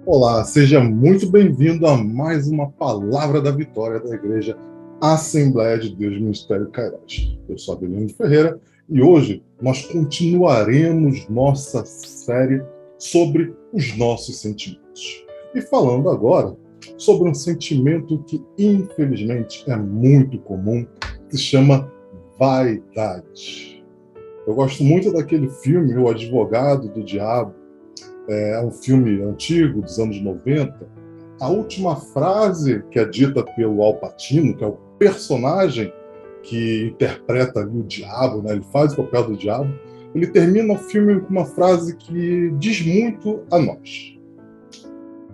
Olá, seja muito bem-vindo a mais uma Palavra da Vitória da Igreja Assembleia de Deus Ministério Kairos. Eu sou Adelino Ferreira e hoje nós continuaremos nossa série sobre os nossos sentimentos. E falando agora sobre um sentimento que infelizmente é muito comum, que se chama vaidade. Eu gosto muito daquele filme, O Advogado do Diabo. É um filme antigo, dos anos 90. A última frase que é dita pelo Al Pacino, que é o personagem que interpreta ali o diabo, né? Ele faz o papel do diabo, ele termina o filme com uma frase que diz muito a nós.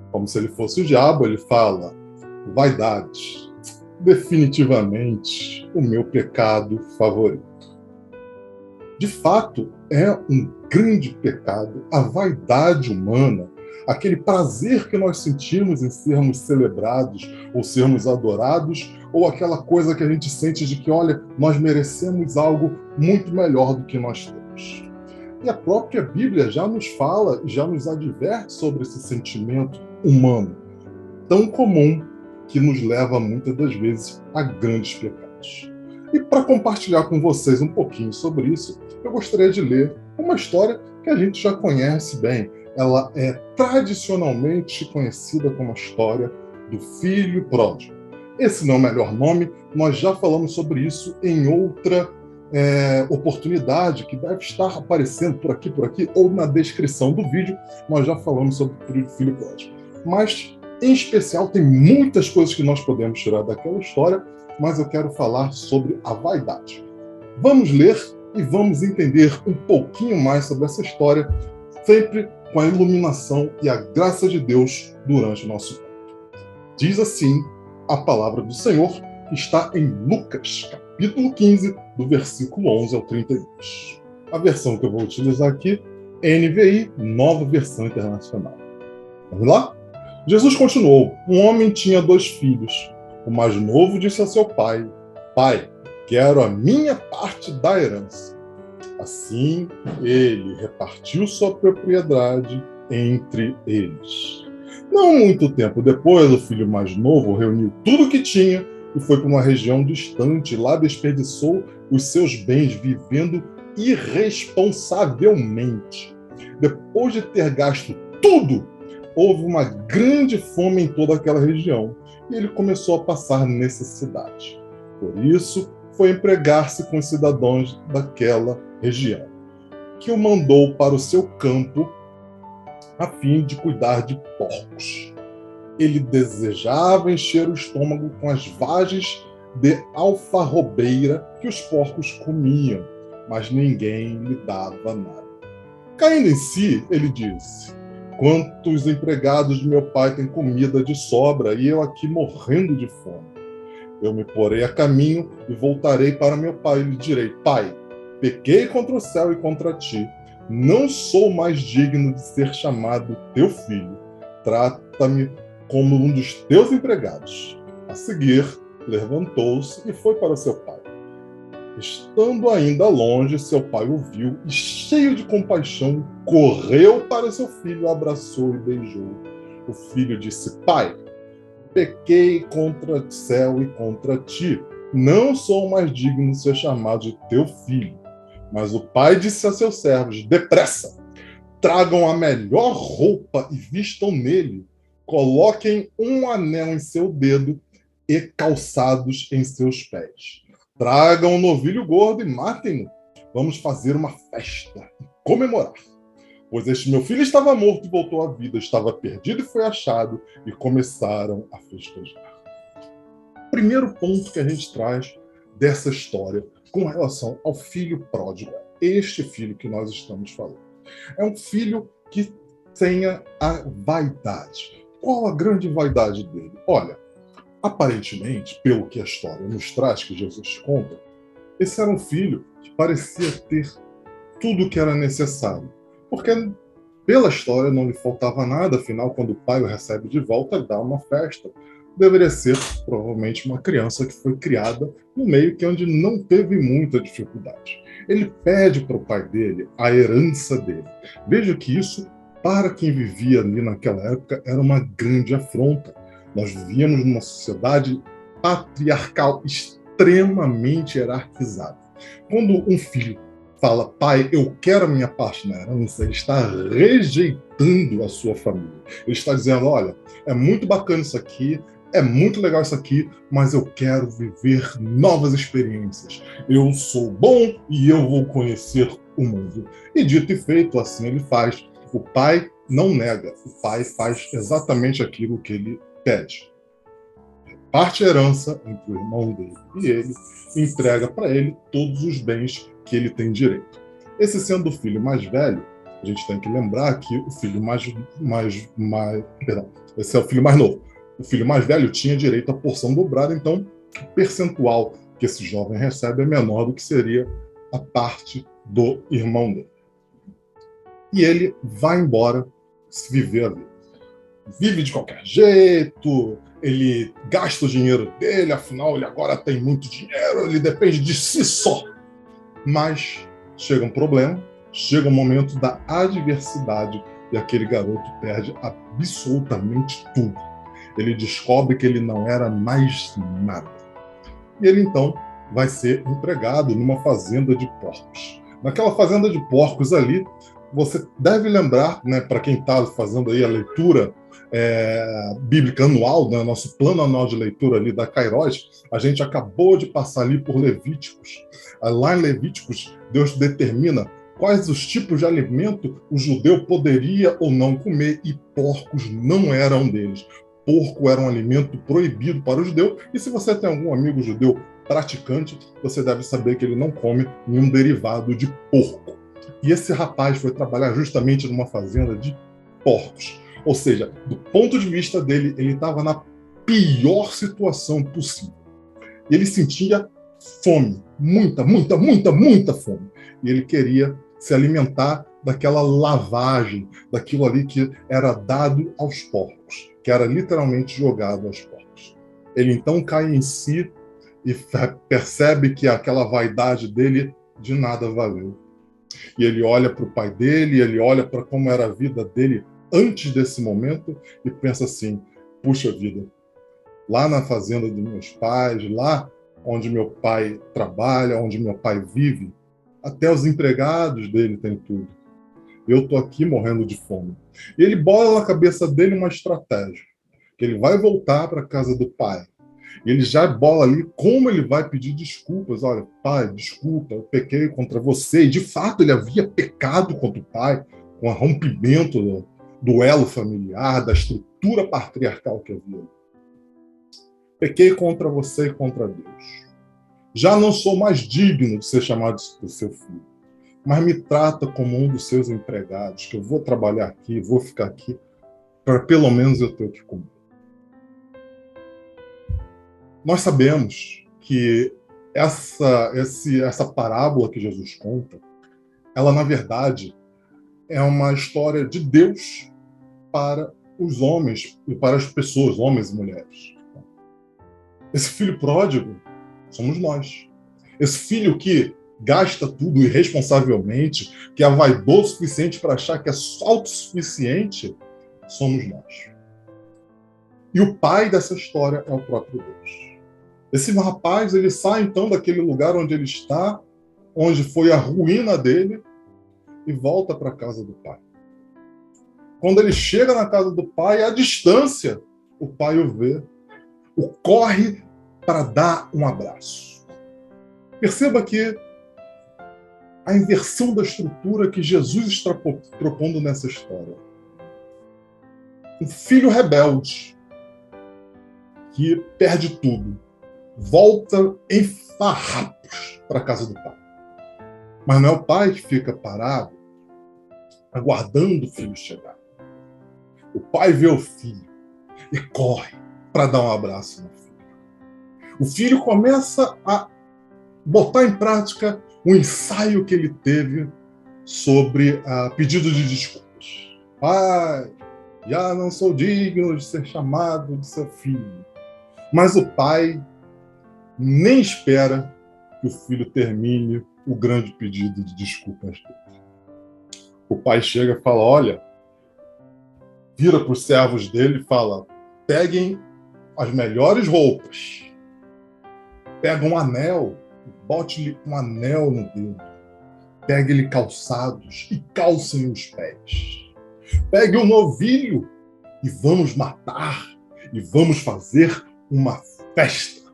Como se ele fosse o diabo, ele fala: vaidade, definitivamente o meu pecado favorito. De fato, é um grande pecado a vaidade humana, aquele prazer que nós sentimos em sermos celebrados ou sermos adorados, ou aquela coisa que a gente sente de que, olha, nós merecemos algo muito melhor do que nós temos. E a própria Bíblia já nos fala, já nos adverte sobre esse sentimento humano, tão comum, que nos leva muitas das vezes a grandes pecados. E para compartilhar com vocês um pouquinho sobre isso, eu gostaria de ler uma história que a gente já conhece bem. Ela é tradicionalmente conhecida como a história do filho pródigo. Esse não é o melhor nome, nós já falamos sobre isso em outra oportunidade que deve estar aparecendo por aqui, ou na descrição do vídeo, nós já falamos sobre o filho pródigo. Mas, em especial, tem muitas coisas que nós podemos tirar daquela história, mas eu quero falar sobre a vaidade. Vamos ler e vamos entender um pouquinho mais sobre essa história, sempre com a iluminação e a graça de Deus durante o nosso culto. Diz assim a palavra do Senhor, que está em Lucas, capítulo 15, do versículo 11 ao 32. A versão que eu vou utilizar aqui é NVI, Nova Versão Internacional. Vamos lá? Jesus continuou: um homem tinha 2 filhos. O mais novo disse a seu pai: Pai, quero a minha parte da herança. Assim, ele repartiu sua propriedade entre eles. Não muito tempo depois, o filho mais novo reuniu tudo o que tinha e foi para uma região distante. Lá desperdiçou os seus bens vivendo irresponsavelmente. Depois de ter gasto tudo, houve uma grande fome em toda aquela região e ele começou a passar necessidade. Por isso, foi empregar-se com os cidadãos daquela região, que o mandou para o seu campo a fim de cuidar de porcos. Ele desejava encher o estômago com as vagens de alfarrobeira que os porcos comiam, mas ninguém lhe dava nada. Caindo em si, ele disse: quantos empregados de meu pai têm comida de sobra e eu aqui morrendo de fome? Eu me porei a caminho e voltarei para meu pai e lhe direi: Pai, pequei contra o céu e contra ti. Não sou mais digno de ser chamado teu filho. Trata-me como um dos teus empregados. A seguir, levantou-se e foi para seu pai. Estando ainda longe, seu pai o viu e, cheio de compaixão, correu para seu filho, abraçou e beijou. O filho disse: Pai, pequei contra o céu e contra ti. Não sou mais digno de ser chamado de teu filho. Mas o pai disse a seus servos: depressa, tragam a melhor roupa e vistam nele. Coloquem um anel em seu dedo e calçados em seus pés. Tragam um novilho gordo e matem-no. Vamos fazer uma festa e comemorar. Pois este meu filho estava morto e voltou à vida, estava perdido e foi achado, e começaram a festejar. Primeiro ponto que a gente traz dessa história com relação ao filho pródigo, este filho que nós estamos falando. É um filho que tenha a vaidade. Qual a grande vaidade dele? Olha, aparentemente, pelo que a história nos traz, que Jesus conta, esse era um filho que parecia ter tudo o que era necessário. Porque pela história não lhe faltava nada, afinal, quando o pai o recebe de volta, dá uma festa. Deveria ser, provavelmente, uma criança que foi criada no meio que onde não teve muita dificuldade. Ele pede para o pai dele a herança dele. Veja que isso para quem vivia ali naquela época, era uma grande afronta. Nós vivíamos numa sociedade patriarcal, extremamente hierarquizada. Quando um filho fala, pai, eu quero a minha parte na herança, ele está rejeitando a sua família. Ele está dizendo, olha, é muito bacana isso aqui, é muito legal isso aqui, mas eu quero viver novas experiências. Eu sou bom e eu vou conhecer o mundo. E dito e feito, assim ele faz. O pai não nega, o pai faz exatamente aquilo que ele pede. Parte a herança entre o irmão dele e ele, e entrega para ele todos os bens que ele tem direito. Esse sendo o filho mais velho, a gente tem que lembrar que o filho perdão, esse é o filho mais novo. O filho mais velho tinha direito à porção dobrada, então o percentual que esse jovem recebe é menor do que seria a parte do irmão dele. E ele vai embora viver a vida. Vive de qualquer jeito, ele gasta o dinheiro dele, afinal ele agora tem muito dinheiro, ele depende de si só. Mas chega um problema, chega um momento da adversidade e aquele garoto perde absolutamente tudo. Ele descobre que ele não era mais nada. E ele então vai ser empregado numa fazenda de porcos. Naquela fazenda de porcos ali, você deve lembrar, né, para quem está fazendo aí a leitura bíblica anual, né, nosso plano anual de leitura ali da Kairos, a gente acabou de passar ali por Levíticos. Lá em Levíticos, Deus determina quais os tipos de alimento o judeu poderia ou não comer, e porcos não eram deles. Porco era um alimento proibido para o judeu, e se você tem algum amigo judeu praticante, você deve saber que ele não come nenhum derivado de porco. E esse rapaz foi trabalhar justamente numa fazenda de porcos. Ou seja, do ponto de vista dele, ele estava na pior situação possível. E ele sentia fome, muita fome. E ele queria se alimentar daquela lavagem, daquilo ali que era dado aos porcos, que era literalmente jogado aos porcos. Ele então cai em si e percebe que aquela vaidade dele de nada valeu. E ele olha para o pai dele, ele olha para como era a vida dele antes desse momento e pensa assim, puxa vida, lá na fazenda dos meus pais, lá onde meu pai trabalha, onde meu pai vive, até os empregados dele têm tudo. Eu estou aqui morrendo de fome. E ele bola na cabeça dele uma estratégia, que ele vai voltar para a casa do pai. E ele já bola ali como ele vai pedir desculpas. Olha, pai, desculpa, eu pequei contra você. E, de fato, ele havia pecado contra o pai, com o rompimento do elo familiar, da estrutura patriarcal que havia. Pequei contra você e contra Deus. Já não sou mais digno de ser chamado de seu filho, mas me trata como um dos seus empregados, que eu vou trabalhar aqui, vou ficar aqui, para pelo menos eu ter o que comer. Nós sabemos que essa parábola que Jesus conta, ela, na verdade, é uma história de Deus para os homens e para as pessoas, homens e mulheres. Esse filho pródigo somos nós. Esse filho que gasta tudo irresponsavelmente, que é vaidoso o suficiente para achar que é autossuficiente, somos nós. E o pai dessa história é o próprio Deus. Esse rapaz, ele sai então daquele lugar onde ele está, onde foi a ruína dele, e volta para a casa do pai. Quando ele chega na casa do pai, à distância, o pai o vê, o corre para dar um abraço. Perceba que a inversão da estrutura que Jesus está propondo nessa história. Um filho rebelde que perde tudo, volta em farrapos para a casa do pai. Mas não é o pai que fica parado, aguardando o filho chegar. O pai vê o filho e corre para dar um abraço no filho. O filho começa a botar em prática o ensaio que ele teve sobre pedido de desculpas. Pai, já não sou digno de ser chamado de seu filho. Mas o pai nem espera que o filho termine o grande pedido de desculpas dele. O pai chega e fala, olha, vira para os servos dele e fala: peguem as melhores roupas, pega um anel, bote-lhe um anel no dedo, pegue-lhe calçados e calcem os pés. Pegue um novilho e vamos matar e vamos fazer uma festa,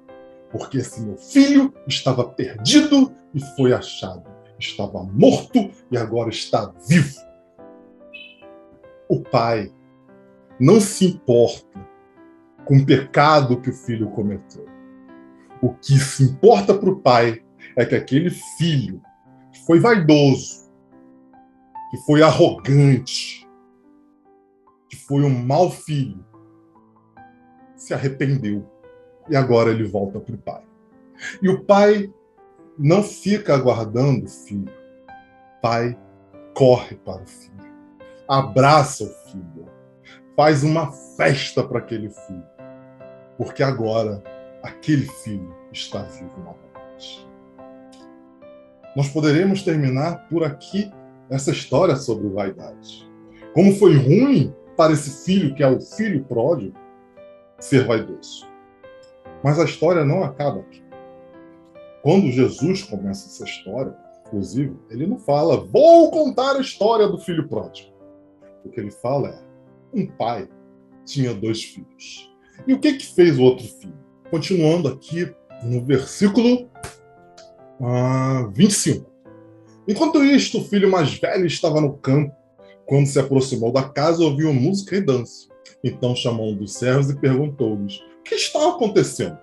porque esse meu filho estava perdido e foi achado, estava morto e agora está vivo. O pai não se importa com o pecado que o filho cometeu. O que se importa para o pai é que aquele filho que foi vaidoso, que foi arrogante, que foi um mau filho, se arrependeu e agora ele volta para o pai. E o pai não fica aguardando o filho. O pai corre para o filho, abraça o filho, faz uma festa para aquele filho, porque agora aquele filho está vivo novamente. Nós poderíamos terminar por aqui essa história sobre vaidade. Como foi ruim para esse filho, que é o filho pródigo, ser vaidoso. Mas a história não acaba aqui. Quando Jesus começa essa história, inclusive, ele não fala: vou contar a história do filho pródigo. O que ele fala é: um pai tinha 2 filhos. E o que fez o outro filho? Continuando aqui no versículo 25. Enquanto isto, o filho mais velho estava no campo. Quando se aproximou da casa, ouviu música e dança. Então chamou um dos servos e perguntou-lhes: o que está acontecendo?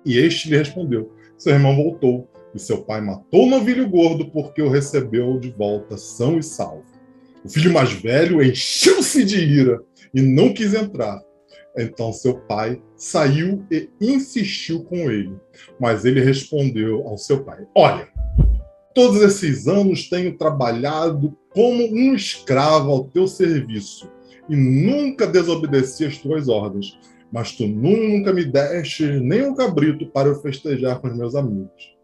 E este lhe respondeu: seu irmão voltou, e seu pai matou o novilho gordo porque o recebeu de volta são e salvo. O filho mais velho encheu-se de ira e não quis entrar. Então seu pai saiu e insistiu com ele. Mas ele respondeu ao seu pai: olha, todos esses anos tenho trabalhado como um escravo ao teu serviço e nunca desobedeci às tuas ordens. Mas tu nunca me deste nem um cabrito para eu festejar com os meus amigos.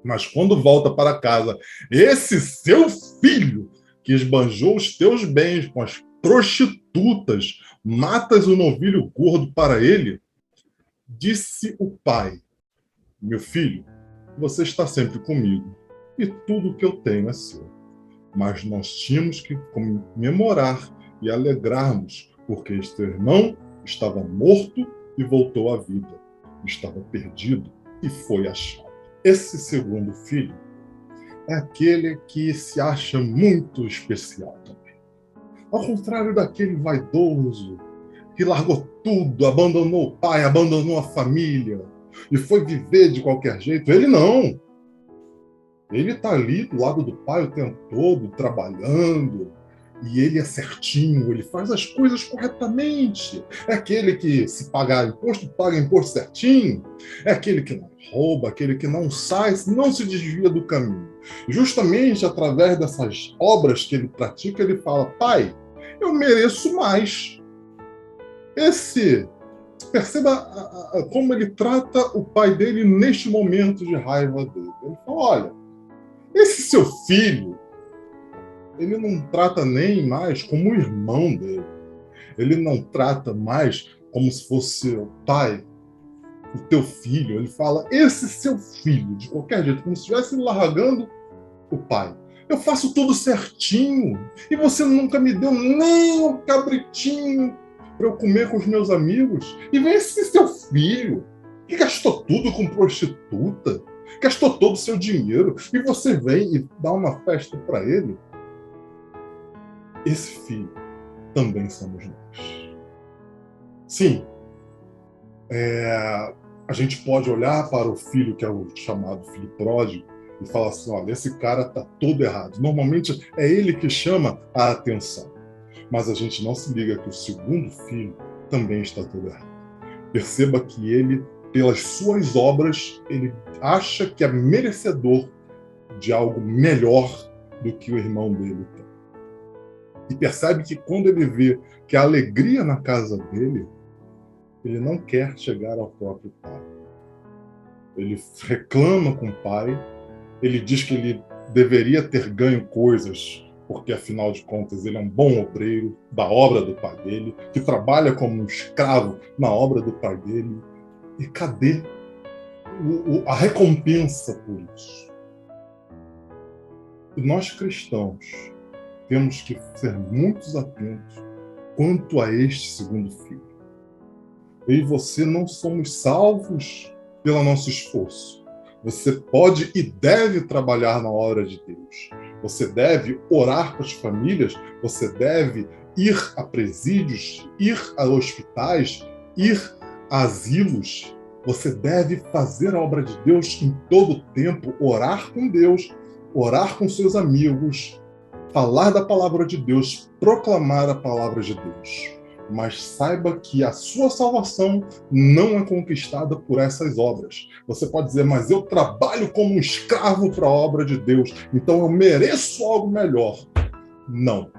Mas quando volta para casa, esse seu filho, que esbanjou os teus bens com as prostitutas, matas o novilho gordo para ele? Disse o pai: meu filho, você está sempre comigo, e tudo que eu tenho é seu. Mas nós tínhamos que comemorar e alegrarmos, porque este irmão estava morto e voltou à vida. Estava perdido e foi achado. Esse segundo filho é aquele que se acha muito especial também. Ao contrário daquele vaidoso que largou tudo, abandonou o pai, abandonou a família e foi viver de qualquer jeito, ele não. Ele está ali do lado do pai o tempo todo, trabalhando, e ele é certinho, ele faz as coisas corretamente. É aquele que, se paga imposto certinho. É aquele que não rouba, aquele que não sai, não se desvia do caminho. Justamente através dessas obras que ele pratica, ele fala: pai, eu mereço mais. Perceba como ele trata o pai dele neste momento de raiva dele. Ele fala: olha, esse seu filho, ele não trata nem mais como o irmão dele. Ele não trata mais como se fosse o pai, o teu filho. Ele fala: esse seu filho, de qualquer jeito, como se estivesse largando o pai. Eu faço tudo certinho e você nunca me deu nem um cabritinho para eu comer com os meus amigos. E vem esse seu filho, que gastou tudo com prostituta, gastou todo o seu dinheiro, e você vem e dá uma festa para ele. Esse filho também somos nós. Sim, a gente pode olhar para o filho, que é o chamado filho pródigo, e falar assim: olha, esse cara está todo errado. Normalmente é ele que chama a atenção. Mas a gente não se liga que o segundo filho também está todo errado. Perceba que ele, pelas suas obras, ele acha que é merecedor de algo melhor do que o irmão dele tem. E percebe que quando ele vê que a alegria na casa dele, ele não quer chegar ao próprio pai. Ele reclama com o pai, ele diz que ele deveria ter ganho coisas porque afinal de contas ele é um bom obreiro da obra do pai dele, que trabalha como um escravo na obra do pai dele. E cadê a recompensa por isso? E nós cristãos temos que ser muito atentos quanto a este segundo filho. Eu e você não somos salvos pelo nosso esforço. Você pode e deve trabalhar na obra de Deus. Você deve orar para as famílias, você deve ir a presídios, ir a hospitais, ir a asilos. Você deve fazer a obra de Deus em todo o tempo, orar com Deus, orar com seus amigos, falar da palavra de Deus, proclamar a palavra de Deus. Mas saiba que a sua salvação não é conquistada por essas obras. Você pode dizer, mas eu trabalho como um escravo para a obra de Deus, então eu mereço algo melhor. Não.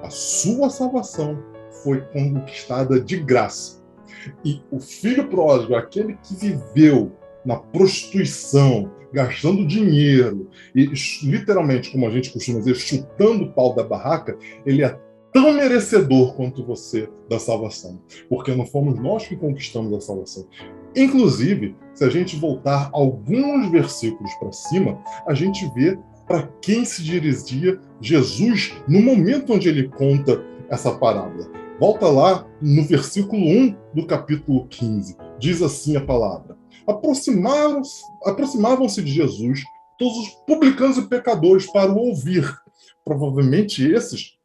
A sua salvação foi conquistada de graça. E o filho pródigo, aquele que viveu na prostituição, gastando dinheiro e, literalmente, como a gente costuma dizer, chutando o pau da barraca, ele é tão merecedor quanto você da salvação, porque não fomos nós que conquistamos a salvação. Inclusive, se a gente voltar alguns versículos para cima, a gente vê para quem se dirigia Jesus no momento onde ele conta essa parábola. Volta lá no versículo 1 do capítulo 15. Diz assim a palavra: aproximavam-se de Jesus todos os publicanos e pecadores para o ouvir. Provavelmente esses,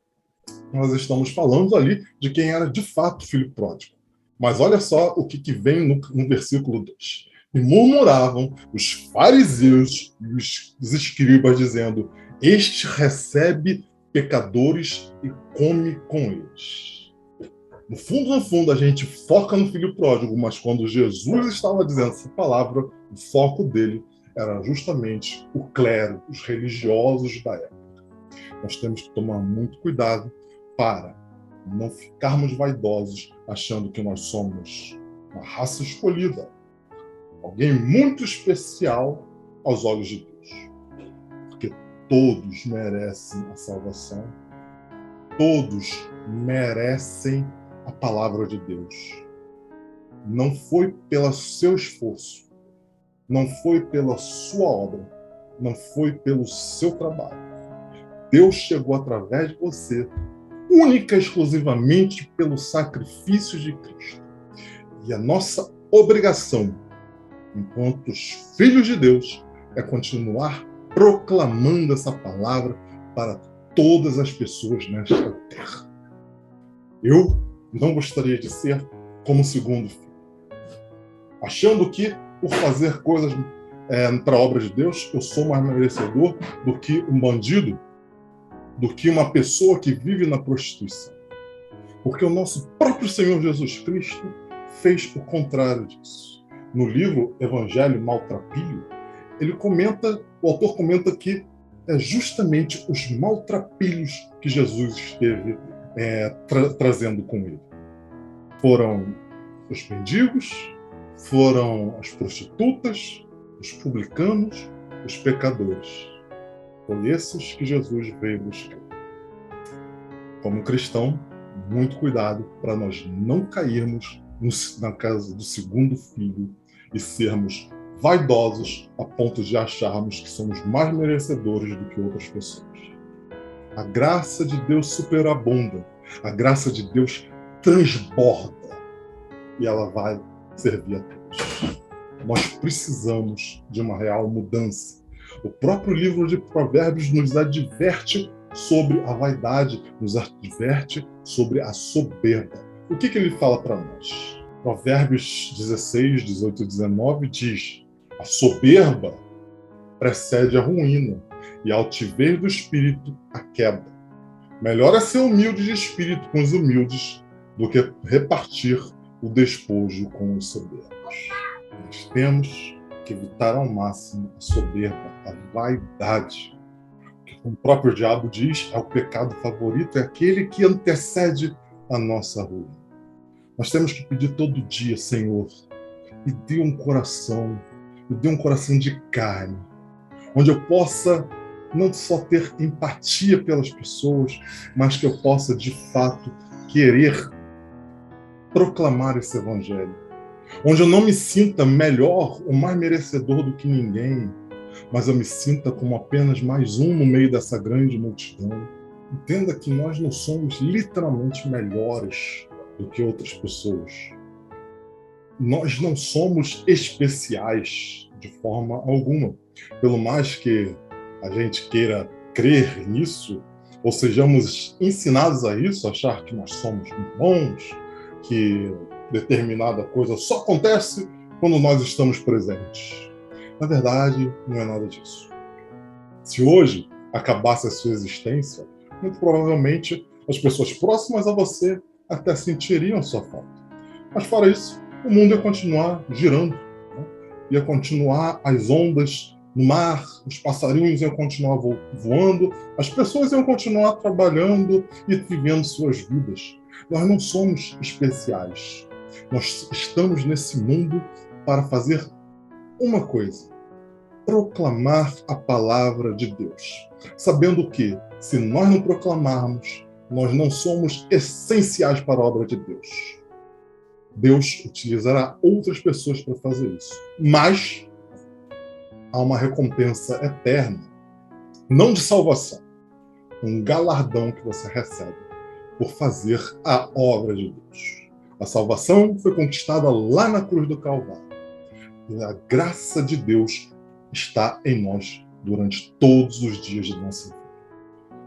nós estamos falando ali de quem era de fato filho pródigo. Mas olha só o que vem no versículo 2. E murmuravam os fariseus e os escribas, dizendo: este recebe pecadores e come com eles. No fundo, a gente foca no filho pródigo, mas quando Jesus estava dizendo essa palavra, o foco dele era justamente o clero, os religiosos da época. Nós temos que tomar muito cuidado para não ficarmos vaidosos achando que nós somos uma raça escolhida, alguém muito especial aos olhos de Deus. Porque todos merecem a salvação, todos merecem a palavra de Deus. Não foi pelo seu esforço, não foi pela sua obra, não foi pelo seu trabalho. Deus chegou através de você, única e exclusivamente pelo sacrifício de Cristo. E a nossa obrigação, enquanto os filhos de Deus, é continuar proclamando essa palavra para todas as pessoas nesta terra. Eu não gostaria de ser como o segundo filho, achando que, por fazer coisas para a obra de Deus, eu sou mais merecedor do que um bandido, do que uma pessoa que vive na prostituição. Porque o nosso próprio Senhor Jesus Cristo fez o contrário disso. No livro Evangelho Maltrapilho, o autor comenta que é justamente os maltrapilhos que Jesus esteve trazendo com ele. Foram os mendigos, foram as prostitutas, os publicanos, os pecadores. Foi esses que Jesus veio buscar. Como cristão, muito cuidado para nós não cairmos na casa do segundo filho e sermos vaidosos a ponto de acharmos que somos mais merecedores do que outras pessoas. A graça de Deus superabunda, a graça de Deus transborda e ela vai servir a todos. Nós precisamos de uma real mudança. O próprio livro de Provérbios nos adverte sobre a vaidade, nos adverte sobre a soberba. O que ele fala para nós? Provérbios 16, 18 e 19 diz: a soberba precede a ruína e a altivez do espírito a queda. Melhor é ser humilde de espírito com os humildes do que repartir o despojo com os soberbos. Nós temos que evitar ao máximo a soberba, a vaidade. Como o próprio diabo diz, é o pecado favorito, é aquele que antecede a nossa ruína. Nós temos que pedir todo dia: Senhor, me dê um coração de carne, onde eu possa não só ter empatia pelas pessoas, mas que eu possa, de fato, querer proclamar esse evangelho. Onde eu não me sinta melhor ou mais merecedor do que ninguém, mas eu me sinta como apenas mais um no meio dessa grande multidão. Entenda que nós não somos literalmente melhores do que outras pessoas. Nós não somos especiais de forma alguma. Pelo mais que a gente queira crer nisso, ou sejamos ensinados a isso, achar que nós somos bons, que determinada coisa só acontece quando nós estamos presentes. Na verdade, não é nada disso. Se hoje acabasse a sua existência, muito provavelmente as pessoas próximas a você até sentiriam sua falta. Mas fora isso, o mundo ia continuar girando, né? Ia continuar as ondas no mar, os passarinhos iam continuar voando, as pessoas iam continuar trabalhando e vivendo suas vidas. Nós não somos especiais. Nós estamos nesse mundo para fazer uma coisa: proclamar a palavra de Deus. Sabendo que, se nós não proclamarmos, nós não somos essenciais para a obra de Deus. Deus utilizará outras pessoas para fazer isso. Mas há uma recompensa eterna, não de salvação, um galardão que você recebe por fazer a obra de Deus. A salvação foi conquistada lá na cruz do Calvário. E a graça de Deus está em nós durante todos os dias de nossa vida.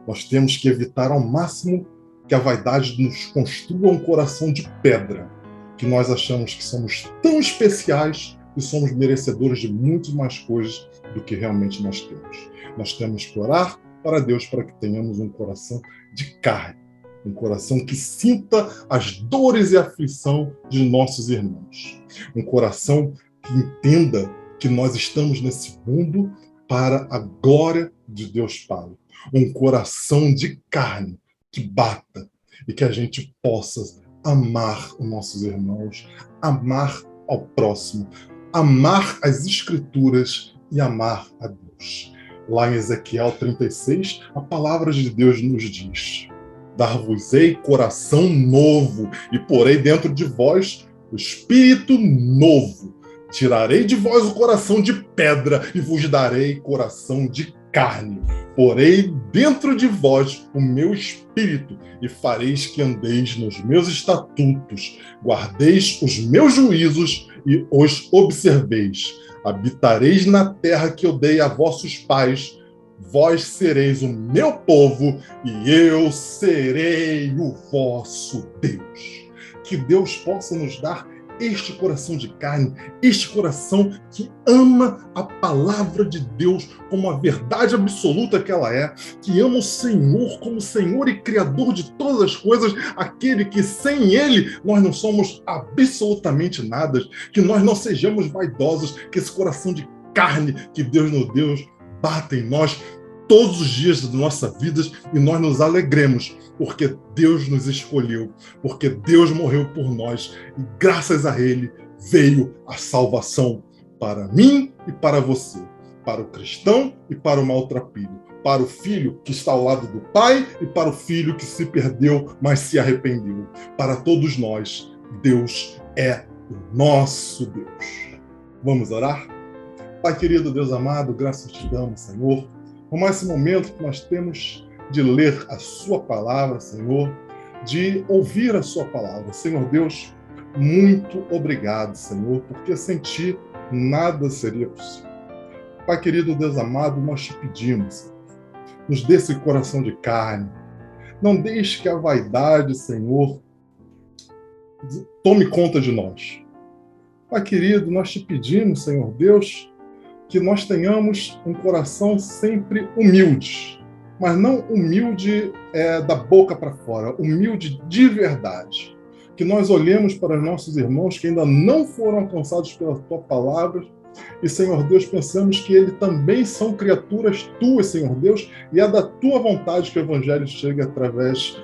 Nós temos que evitar ao máximo que a vaidade nos construa um coração de pedra, que nós achamos que somos tão especiais e somos merecedores de muito mais coisas do que realmente nós temos. Nós temos que orar para Deus para que tenhamos um coração de carne, um coração que sinta as dores e a aflição de nossos irmãos, um coração que entenda que nós estamos nesse mundo para a glória de Deus Pai, um coração de carne que bata e que a gente possa amar os nossos irmãos, amar ao próximo, amar as Escrituras e amar a Deus. Lá em Ezequiel 36, a palavra de Deus nos diz: dar-vos-ei coração novo e porei dentro de vós o espírito novo. Tirarei de vós o coração de pedra e vos darei coração de carne. Porei dentro de vós o meu espírito e fareis que andeis nos meus estatutos, guardeis os meus juízos e os observeis. Habitareis na terra que eu dei a vossos pais. Vós sereis o meu povo e eu serei o vosso Deus. Que Deus possa nos dar este coração de carne, este coração que ama a palavra de Deus como a verdade absoluta que ela é, que ama o Senhor como Senhor e Criador de todas as coisas, aquele que sem Ele nós não somos absolutamente nada, que nós não sejamos vaidosos, que esse coração de carne que Deus nos deu bata em nós todos os dias da nossa vida e nós nos alegremos, porque Deus nos escolheu, porque Deus morreu por nós e graças a Ele veio a salvação para mim e para você, para o cristão e para o maltrapilho, para o filho que está ao lado do pai e para o filho que se perdeu, mas se arrependeu. Para todos nós, Deus é o nosso Deus. Vamos orar? Pai querido, Deus amado, graças te damos, Senhor, por mais esse momento que nós temos de ler a sua palavra, Senhor, de ouvir a sua palavra. Senhor Deus, muito obrigado, Senhor, porque sem ti nada seria possível. Pai querido, Deus amado, nós te pedimos, nos dê esse coração de carne. Não deixe que a vaidade, Senhor, tome conta de nós. Pai querido, nós te pedimos, Senhor Deus, que nós tenhamos um coração sempre humilde, mas não humilde da boca para fora, humilde de verdade. Que nós olhemos para os nossos irmãos que ainda não foram alcançados pela tua palavra e, Senhor Deus, pensamos que eles também são criaturas tuas, Senhor Deus, e é da tua vontade que o Evangelho chegue através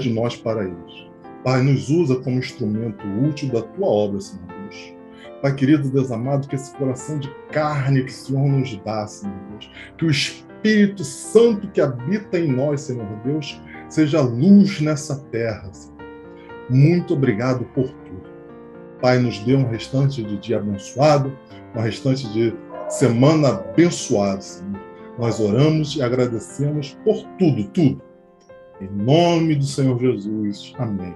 de nós para eles. Pai, nos usa como instrumento útil da tua obra, Senhor Deus. Pai querido, Deus amado, que esse coração de carne que o Senhor nos dá, Senhor Deus, que o Espírito Espírito Santo que habita em nós, Senhor Deus, seja luz nessa terra, Senhor. Muito obrigado por tudo. Pai, nos dê um restante de dia abençoado, um restante de semana abençoada, Senhor. Nós oramos e agradecemos por tudo, tudo. Em nome do Senhor Jesus. Amém.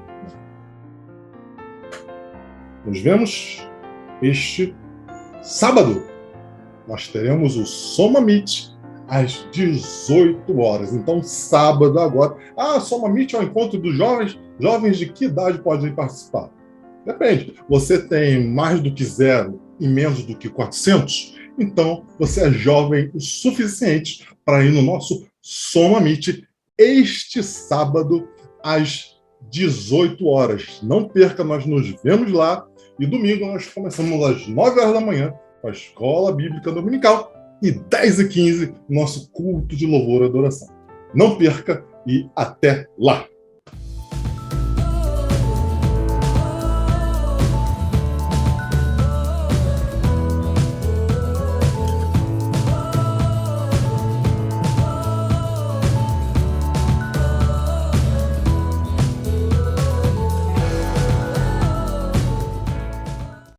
Nos vemos este sábado. Nós teremos o Soma Meet às 18 horas. Então, sábado agora. Soma Meet é o encontro dos jovens. Jovens de que idade podem participar? Depende. Você tem mais do que 0 e menos do que 400? Então, você é jovem o suficiente para ir no nosso Soma Meet este sábado às 18 horas. Não perca, nós nos vemos lá. E domingo nós começamos às 9 horas da manhã com a Escola Bíblica Dominical e 10h15 nosso culto de louvor e adoração. Não perca e até lá!